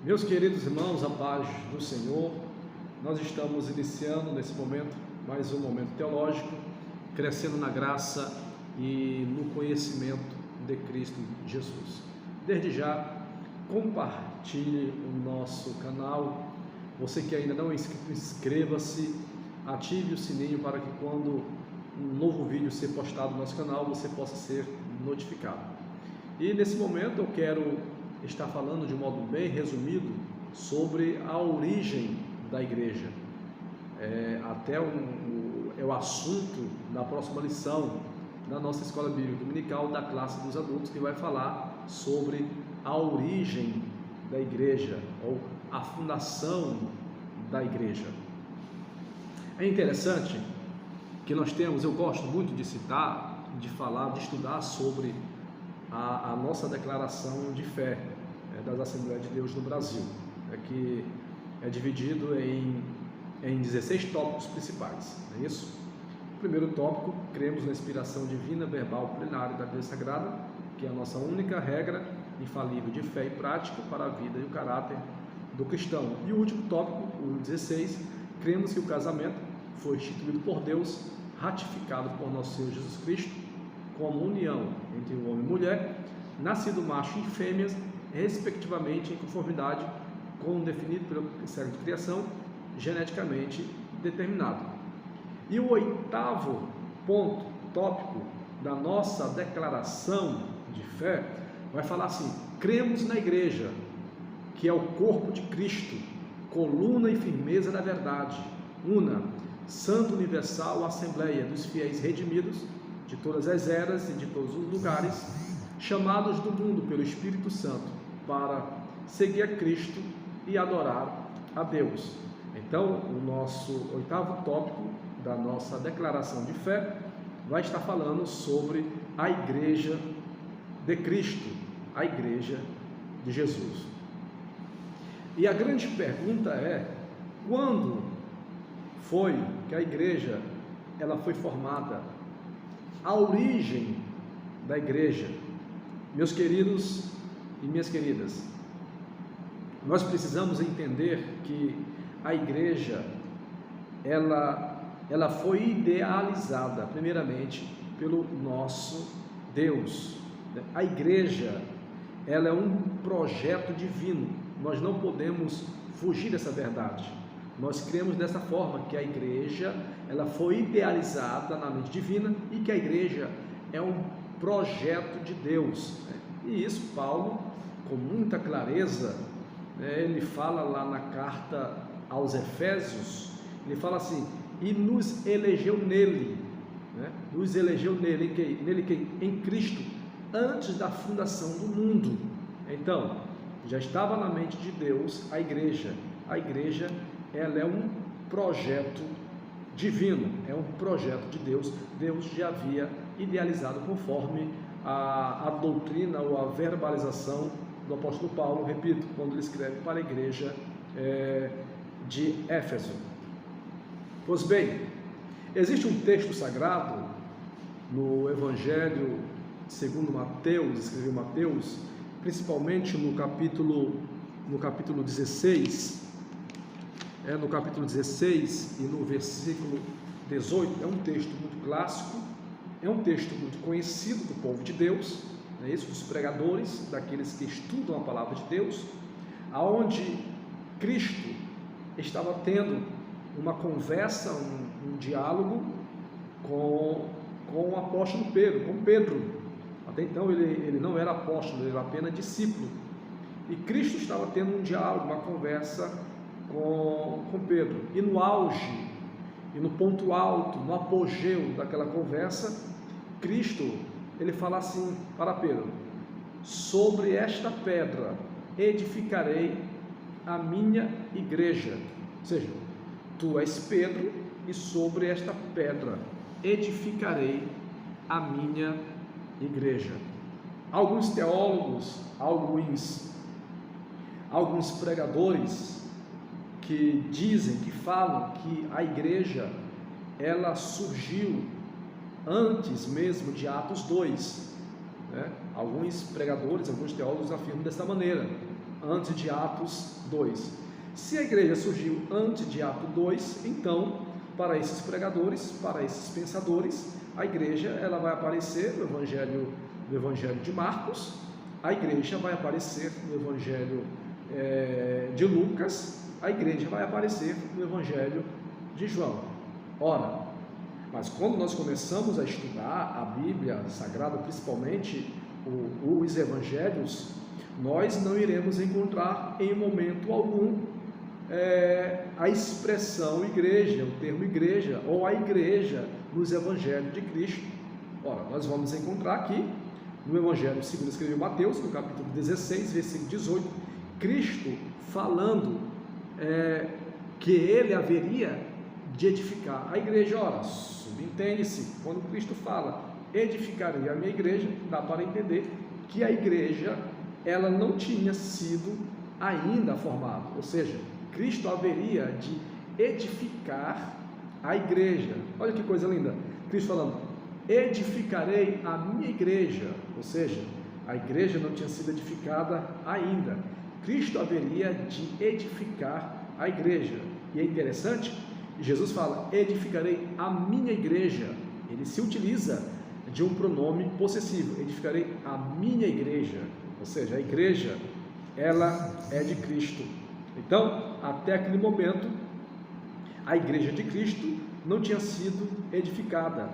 Meus queridos irmãos, a paz do Senhor, nós estamos iniciando nesse momento mais um momento teológico, crescendo na graça e no conhecimento de Cristo Jesus. Desde já, compartilhe o nosso canal. Você que ainda não é inscrito, inscreva-se, ative o sininho para que quando um novo vídeo ser postado no nosso canal, você possa ser notificado. E nesse momento eu quero estar falando de um modo bem resumido sobre a origem da igreja. É o assunto da próxima lição da nossa escola bíblica dominical da classe dos adultos, que vai falar sobre a origem da igreja ou a fundação da igreja. É interessante que nós temos, eu gosto muito de citar, de falar, de estudar sobre a nossa declaração de fé das Assembleias de Deus no Brasil, que é dividido em 16 tópicos principais, não é isso? O primeiro tópico: cremos na inspiração divina, verbal, plenária da Bíblia Sagrada, que é a nossa única regra infalível de fé e prática para a vida e o caráter do cristão. E o último tópico, o 16, cremos que o casamento foi instituído por Deus, ratificado por nosso Senhor Jesus Cristo, como união entre o homem e mulher, nascido macho e fêmeas, respectivamente, em conformidade com o definido pelo mistério de criação, geneticamente determinado. E o oitavo ponto, tópico da nossa declaração de fé, vai falar assim: cremos na igreja, que é o corpo de Cristo, coluna e firmeza da verdade, una, santo universal, assembleia dos fiéis redimidos de todas as eras e de todos os lugares, chamados do mundo pelo Espírito Santo para seguir a Cristo e adorar a Deus. Então, o nosso oitavo tópico da nossa declaração de fé vai estar falando sobre a igreja de Cristo, a igreja de Jesus. E a grande pergunta é: quando foi que a igreja ela foi formada? A origem da igreja. Meus queridos e minhas queridas, nós precisamos entender que a igreja ela foi idealizada primeiramente pelo nosso Deus. A igreja ela é um projeto divino. Nós não podemos fugir dessa verdade. Nós cremos dessa forma, que a igreja ela foi idealizada na mente divina e que a igreja é um projeto de Deus. E isso Paulo, com muita clareza, ele fala lá na carta aos Efésios, ele fala assim: e nos elegeu nele, nos elegeu nele em Cristo, antes da fundação do mundo. Então, já estava na mente de Deus a igreja. A igreja ela é um projeto divino, é um projeto de Deus. Deus já havia idealizado conforme a doutrina ou a verbalização do apóstolo Paulo, repito, quando ele escreve para a igreja de Éfeso. Pois bem, existe um texto sagrado no Evangelho segundo Mateus, escreveu Mateus, principalmente no capítulo 16, no capítulo 16 e no versículo 18, é um texto muito clássico, é um texto muito conhecido do povo de Deus, é isso, dos pregadores, daqueles que estudam a palavra de Deus, aonde Cristo estava tendo uma conversa, um diálogo com o apóstolo Pedro, com Pedro. Até então ele não era apóstolo, ele era apenas discípulo, e Cristo estava tendo um diálogo, uma conversa com Pedro, e no auge, e no ponto alto, no apogeu daquela conversa, Cristo, ele fala assim para Pedro: sobre esta pedra edificarei a minha igreja. Ou seja, tu és Pedro, e sobre esta pedra edificarei a minha igreja. Alguns teólogos, alguns pregadores que dizem, que falam que a igreja ela surgiu antes mesmo de Atos 2, Alguns pregadores, alguns teólogos afirmam dessa maneira: antes de Atos 2. Se a igreja surgiu antes de Atos 2, então, para esses pregadores, para esses pensadores, a igreja ela vai aparecer no Evangelho de Marcos, a igreja vai aparecer no Evangelho de Lucas, a igreja vai aparecer no Evangelho de João. Ora, mas quando nós começamos a estudar a Bíblia Sagrada, principalmente os Evangelhos, nós não iremos encontrar em momento algum a expressão igreja, o termo igreja, ou a igreja nos Evangelhos de Cristo. Ora, nós vamos encontrar aqui no Evangelho segundo escreveu Mateus, no capítulo 16, versículo 18, Cristo falando que ele haveria de edificar a igreja. Ora, subentende-se, quando Cristo fala edificarei a minha igreja, dá para entender que a igreja ela não tinha sido ainda formada, ou seja, Cristo haveria de edificar a igreja. Olha que coisa linda, Cristo falando, edificarei a minha igreja, ou seja, a igreja não tinha sido edificada ainda, Cristo haveria de edificar a igreja. E é interessante, Jesus fala, edificarei a minha igreja, ele se utiliza de um pronome possessivo, edificarei a minha igreja, ou seja, a igreja, ela é de Cristo. Então, até aquele momento, a igreja de Cristo não tinha sido edificada.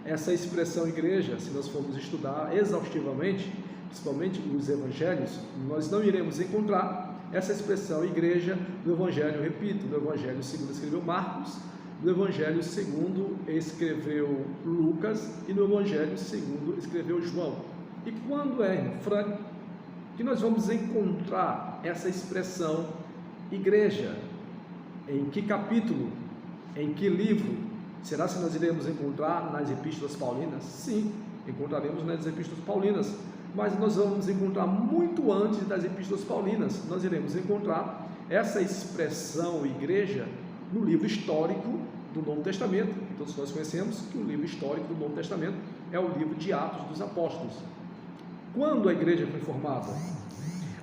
Essa expressão igreja, se nós formos estudar exaustivamente, principalmente os evangelhos, nós não iremos encontrar essa expressão igreja no evangelho, repito, no evangelho segundo escreveu Marcos, no evangelho segundo escreveu Lucas e no evangelho segundo escreveu João. E quando irmão Frank, que nós vamos encontrar essa expressão igreja? Em que capítulo? Em que livro? Será que nós iremos encontrar nas epístolas paulinas? Sim, encontraremos nas epístolas paulinas, mas nós vamos encontrar muito antes das epístolas paulinas. Nós iremos encontrar essa expressão igreja no livro histórico do Novo Testamento. Todos nós conhecemos que o livro histórico do Novo Testamento é o livro de Atos dos Apóstolos. Quando a igreja foi formada?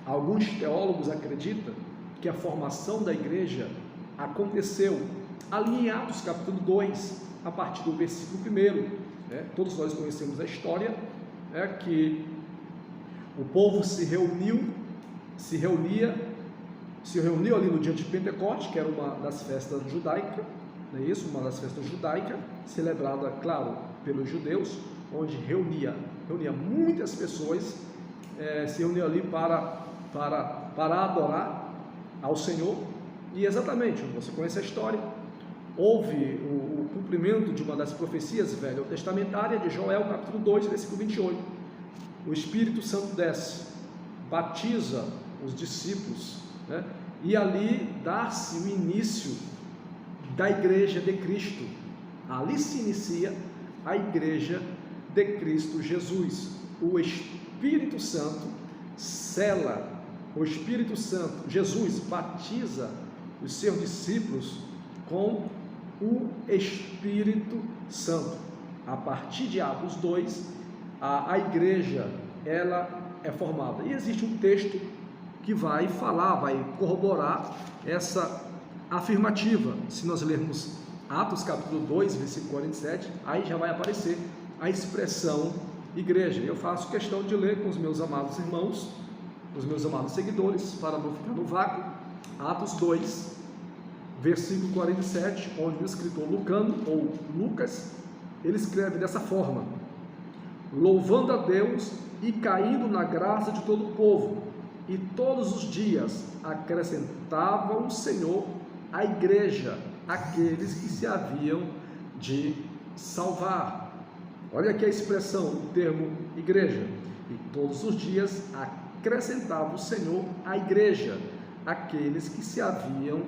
Alguns teólogos acreditam que a formação da igreja aconteceu ali em Atos capítulo 2, a partir do versículo 1. Todos nós conhecemos a história, que o povo se reuniu ali no dia de Pentecostes, que era uma das festas judaicas, não é isso? Uma das festas judaicas, celebrada, claro, pelos judeus, onde reunia muitas pessoas, se reuniam ali para adorar ao Senhor. E exatamente, você conhece a história, houve o cumprimento de uma das profecias velho-testamentárias de Joel, capítulo 2, versículo 28. O Espírito Santo desce, batiza os discípulos, e ali dá-se o início da igreja de Cristo. Ali se inicia a igreja de Cristo Jesus. O Espírito Santo sela, o Espírito Santo, Jesus batiza os seus discípulos com o Espírito Santo. A partir de Atos 2, a igreja ela é formada. E existe um texto que vai corroborar essa afirmativa. Se nós lermos Atos capítulo 2, versículo 47, aí já vai aparecer a expressão igreja. Eu faço questão de ler com os meus amados irmãos, os meus amados seguidores, para não ficar no vácuo. Atos 2, versículo 47, onde o escritor Lucano, ou Lucas, ele escreve dessa forma: louvando a Deus e caindo na graça de todo o povo, e todos os dias acrescentava o Senhor à igreja aqueles que se haviam de salvar. Olha aqui a expressão, o termo igreja. E todos os dias acrescentava o Senhor à igreja aqueles que se haviam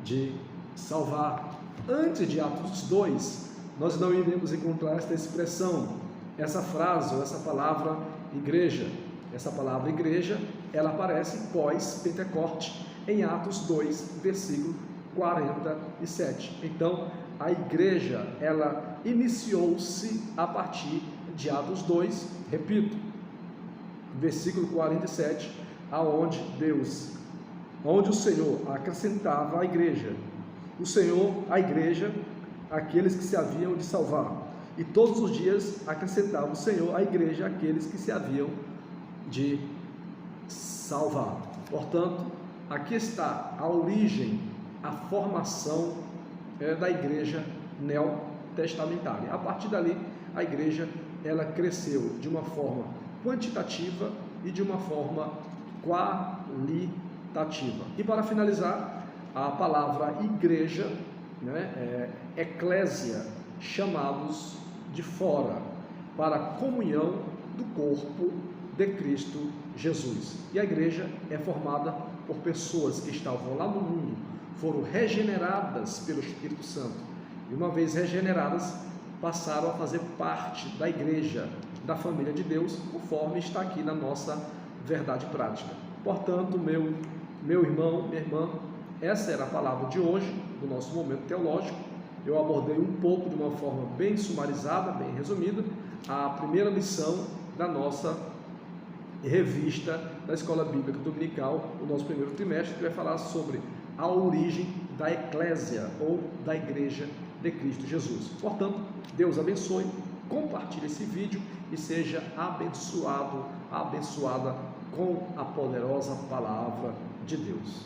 de salvar. Antes de Atos 2, nós não iremos encontrar esta expressão, essa frase ou essa palavra igreja. Essa palavra igreja, ela aparece pós-Pentecoste, em Atos 2, versículo 47. Então, a igreja, ela iniciou-se a partir de Atos 2, repito, versículo 47, aonde Deus onde o Senhor acrescentava à igreja. O Senhor, à igreja, aqueles que se haviam de salvar. E todos os dias acrescentava o Senhor à igreja aqueles que se haviam de salvar. Portanto, aqui está a origem, a formação da igreja neotestamentária. A partir dali, a igreja ela cresceu de uma forma quantitativa e de uma forma qualitativa. E para finalizar, a palavra igreja, eclésia, chamados de fora, para a comunhão do corpo de Cristo Jesus. E a igreja é formada por pessoas que estavam lá no mundo, foram regeneradas pelo Espírito Santo, e uma vez regeneradas, passaram a fazer parte da igreja, da família de Deus, conforme está aqui na nossa verdade prática. Portanto, meu irmão, minha irmã, essa era a palavra de hoje, do nosso momento teológico. Eu abordei um pouco, de uma forma bem sumarizada, bem resumida, a primeira lição da nossa revista da Escola Bíblica Dominical, o nosso primeiro trimestre, que vai falar sobre a origem da eclésia ou da igreja de Cristo Jesus. Portanto, Deus abençoe, compartilhe esse vídeo e seja abençoado, abençoada com a poderosa palavra de Deus.